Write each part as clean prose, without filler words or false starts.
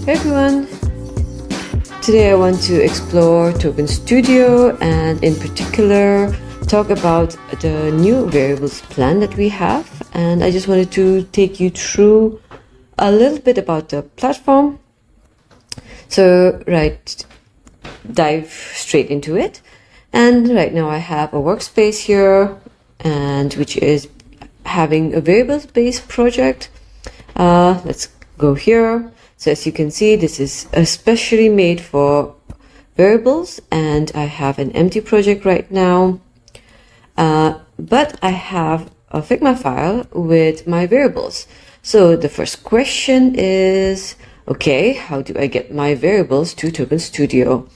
Hey everyone! Today I want to explore Token Studio and in particular talk about the new variables plan that we have, and I just wanted to take you through a little bit about the platform. So dive straight into it. And right now I have a workspace here, and which is having a variables based project. Let's go here. So as you can see, this is especially made for variables, and I have an empty project right now. But I have a Figma file with my variables. So the first question is, okay, how do I get my variables to Token Studio?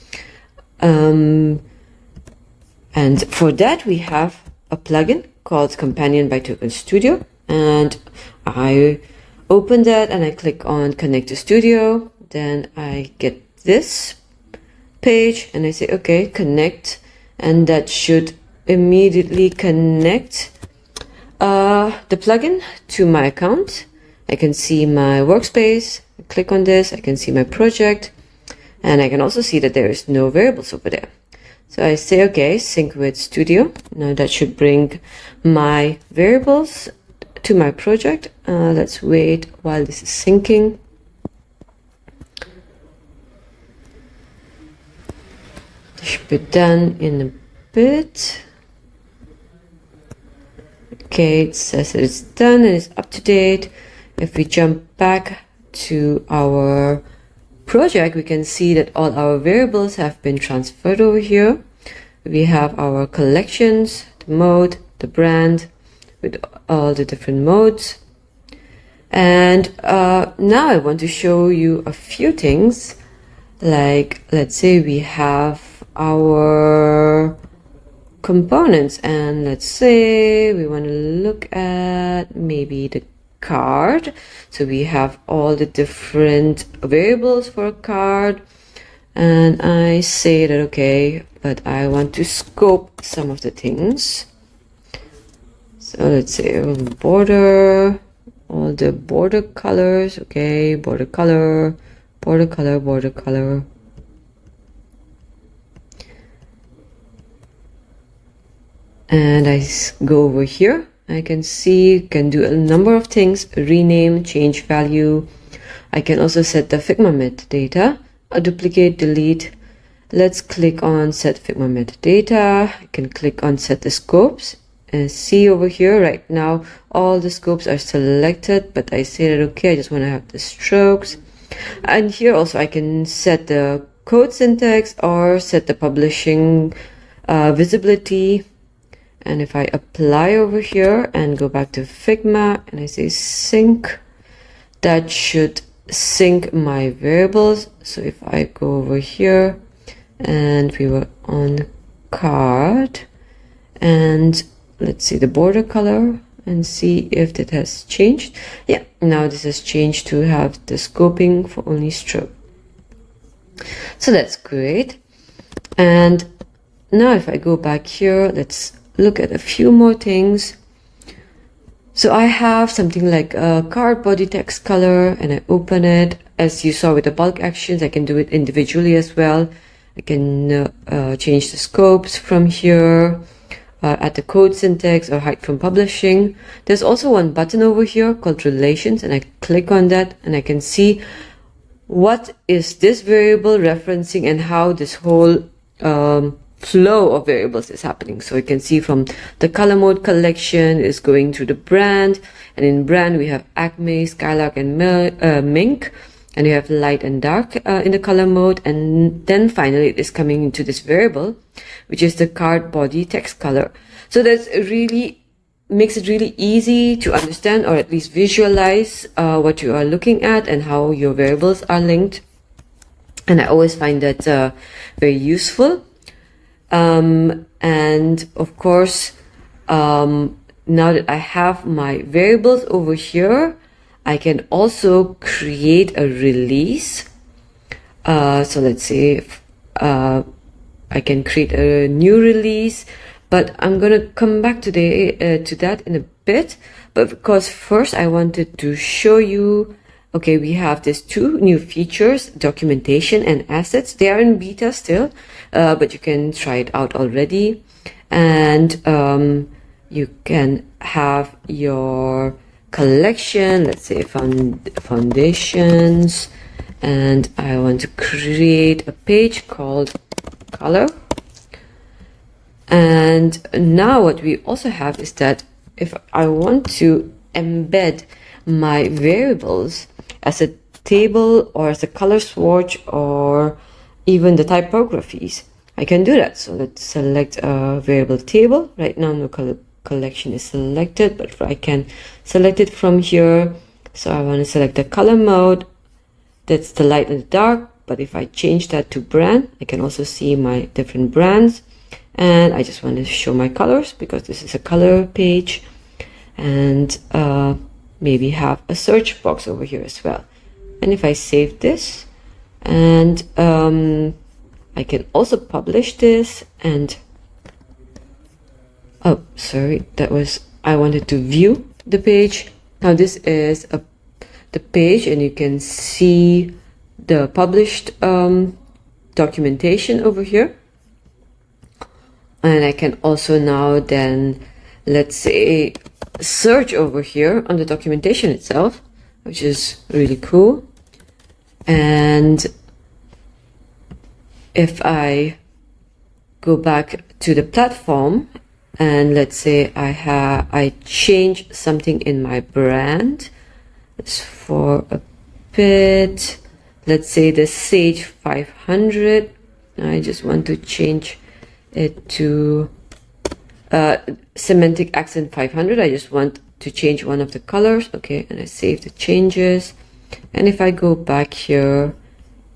And for that, we have a plugin called Companion by Token Studio, and I open that and I click on Connect to Studio. Then I get this page and I say, okay, connect, and that should immediately connect the plugin to my account. I can see my workspace. I click on this, I can see my project, and I can also see that there is no variables over there. So I say, okay, sync with Studio. Now that should bring my variables to my project. Let's wait while this is syncing. This should be done in a bit. Okay, it says that it's done and it's up to date. If we jump back to our project, we can see that all our variables have been transferred over here. We have our collections, the mode, the brand, with all the different modes. And now I want to show you a few things. Like, let's say we have our components, and let's say we want to look at maybe the card. So we have all the different variables for a card, and I say that, okay, but I want to scope some of the things. So let's say border, all the border colors. Okay, border color, border color, border color. And I go over here. I can see, can do a number of things: rename, change value. I can also set the Figma metadata, duplicate, delete. Let's click on set Figma metadata. I can click on set the scopes. And see over here right now all the scopes are selected, but I say that, okay, I just want to have the strokes. And here also I can set the code syntax or set the publishing visibility. And if I apply over here and go back to Figma and I say sync, that should sync my variables. So if I go over here and we were on card, and let's see the border color and see if that has changed. Yeah, now this has changed to have the scoping for only stroke. So that's great. And now if I go back here, let's look at a few more things. So I have something like a card body text color, and I open it. As you saw with the bulk actions, I can do it individually as well. I can change the scopes from here. Add the code syntax or hide from publishing. There's also one button over here called relations, and I click on that and I can see what is this variable referencing and how this whole flow of variables is happening. So you can see from the color mode collection is going through the brand, and in brand we have Acme, Skylark, and Mink, and you have light and dark in the color mode, and then finally it is coming into this variable, which is the card body text color. So that's really makes it really easy to understand, or at least visualize what you are looking at and how your variables are linked. And I always find that very useful. And of course, now that I have my variables over here, I can also create a release. So let's say if, I can create a new release, but I'm gonna come back today to that in a bit. But because first I wanted to show you Okay, we have these two new features, documentation and assets. They are in beta still, but you can try it out already. And you can have your collection, let's say foundations, and I want to create a page called color. And now what we also have is that if I want to embed my variables as a table or as a color swatch or even the typographies, I can do that. So let's select a variable table. Right now no color collection is selected, but I can select it from here. So I want to select the color mode. That's the light and the dark. But if I change that to brand, I can also see my different brands. And I just want to show my colors because this is a color page. And maybe have a search box over here as well. And if I save this, and I can also publish this, and oh, sorry, that was, I wanted to view the page. Now this is the page, and you can see the published documentation over here. And I can also now then, let's say, search over here on the documentation itself, which is really cool. And if I go back to the platform and let's say I change something in my brand, it's for a bit, let's say the Sage 500, I just want to change it to Semantic Accent 500. I just want to change one of the colors. Okay, and I save the changes. And if I go back here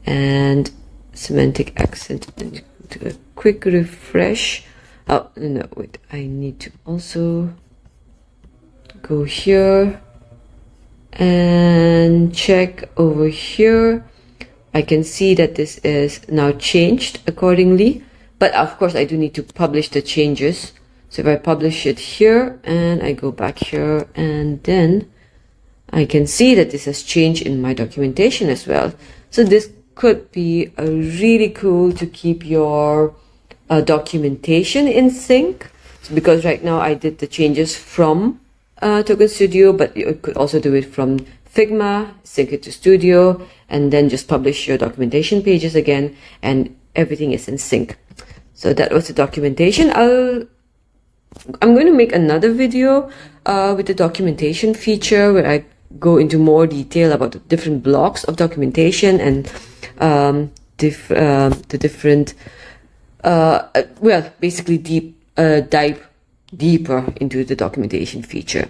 and Semantic Accent and do a quick refresh. Oh, no, wait, I need to also go here and check over here. I can see that this is now changed accordingly. But of course, I do need to publish the changes. So if I publish it here and I go back here, and then I can see that this has changed in my documentation as well. So this could be a really cool to keep your documentation in sync. So because right now I did the changes from Token Studio, but you could also do it from Figma, sync it to Studio, and then just publish your documentation pages again, and everything is in sync. So that was the documentation. I'm going to make another video with the documentation feature where I go into more detail about the different blocks of documentation and the different, well, basically dive deeper into the documentation feature.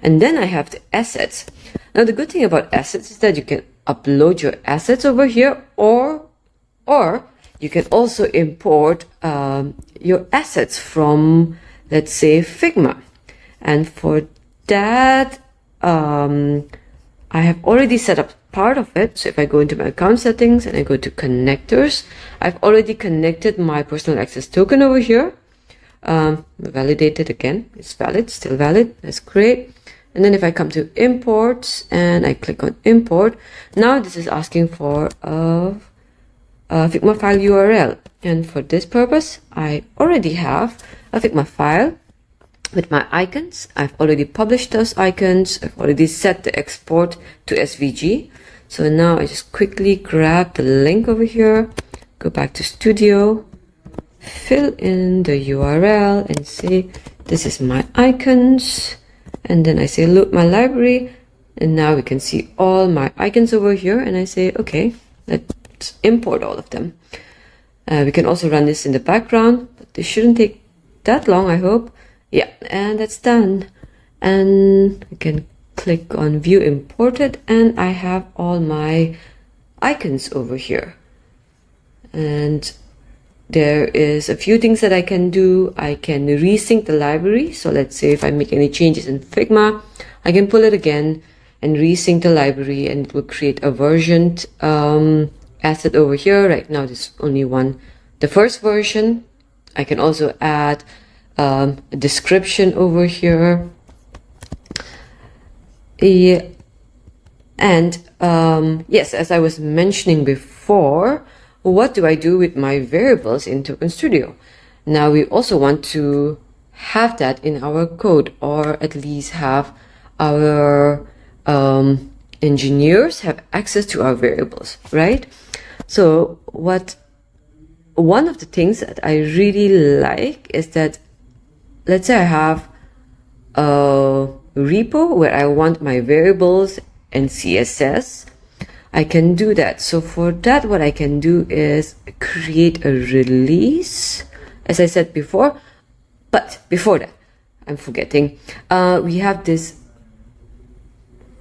And then I have the assets. Now the good thing about assets is that you can upload your assets over here, or you can also import your assets from, let's say, Figma. And for that, I have already set up part of it. So if I go into my account settings and I go to connectors, I've already connected my personal access token over here. Validate it again. It's valid, still valid. That's great. And then if I come to imports and I click on import, now this is asking for a Figma file URL. And for this purpose, I already have a Figma file with my icons. I've already published those icons. I've already set the export to SVG. So now I just quickly grab the link over here, go back to Studio, fill in the URL and say, this is my icons. And then I say, load my library. And now we can see all my icons over here. And I say, okay, let's import all of them. We can also run this in the background, but this shouldn't take that long, I hope. Yeah, and that's done. And we can click on view imported, and I have all my icons over here. And there is a few things that I can do. I can resync the library. So let's say if I make any changes in Figma, I can pull it again and resync the library, and it will create a versioned asset over here. Right now there's only one, the first version. I can also add a description over here. Yeah. And yes, as I was mentioning before, what do I do with my variables in Token Studio? Now we also want to have that in our code, or at least have our engineers have access to our variables, right? So one of the things that I really like is that, let's say I have a repo where I want my variables and CSS. I can do that. So for that, what I can do is create a release, as I said before. But before that, I'm forgetting, we have this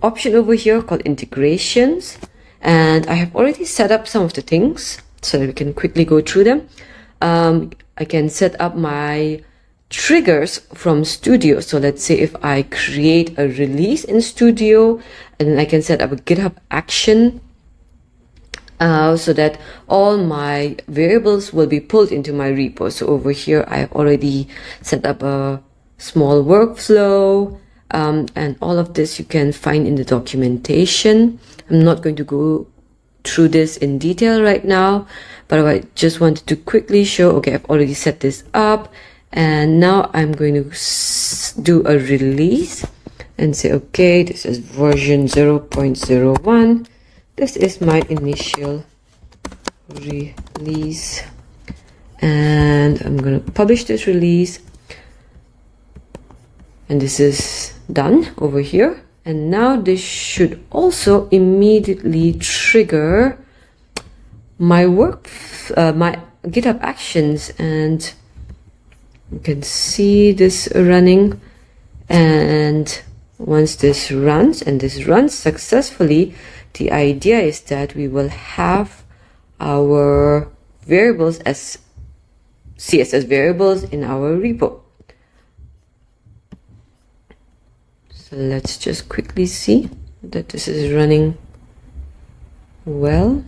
option over here called integrations, and I have already set up some of the things so that we can quickly go through them. I can set up my triggers from Studio. So let's say if I create a release in Studio, and then I can set up a GitHub action so that all my variables will be pulled into my repo. So over here, I've already set up a small workflow, and all of this you can find in the documentation. I'm not going to go through this in detail right now, but I just wanted to quickly show, okay, I've already set this up, and now I'm going to do a release and say, okay, this is version 0.01. This is my initial release, and I'm going to publish this release, and this is done over here. And now this should also immediately trigger my my GitHub actions, and you can see this running. And once this runs, and this runs successfully, the idea is that we will have our variables as CSS variables in our repo. So let's just quickly see that this is running well.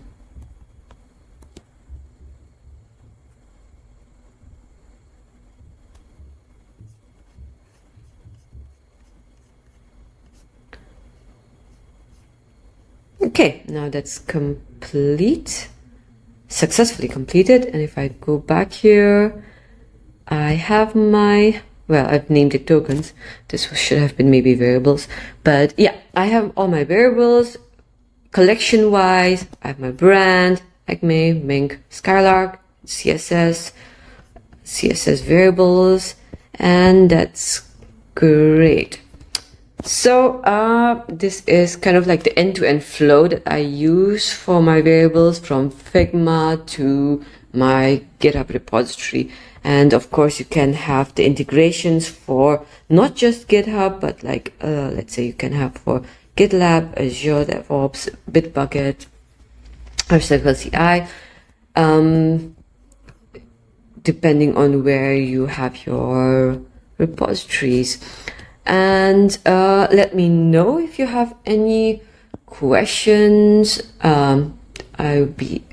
Okay, now that's complete, successfully completed. And if I go back here, I have my, well, I've named it tokens. This should have been maybe variables, but yeah, I have all my variables collection wise. I have my brand, Acme, Mink, Skylark, CSS variables, and that's great. So this is kind of like the end-to-end flow that I use for my variables, from Figma to my GitHub repository. And of course you can have the integrations for not just GitHub, but like let's say you can have for GitLab, Azure DevOps, Bitbucket, or Circle CI, depending on where you have your repositories. And let me know if you have any questions. I'll be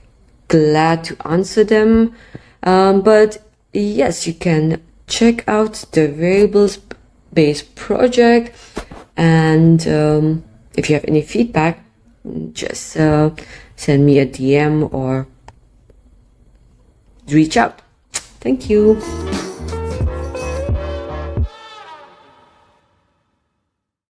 glad to answer them. But yes, you can check out the variables based project. And if you have any feedback, just send me a DM or reach out. Thank you.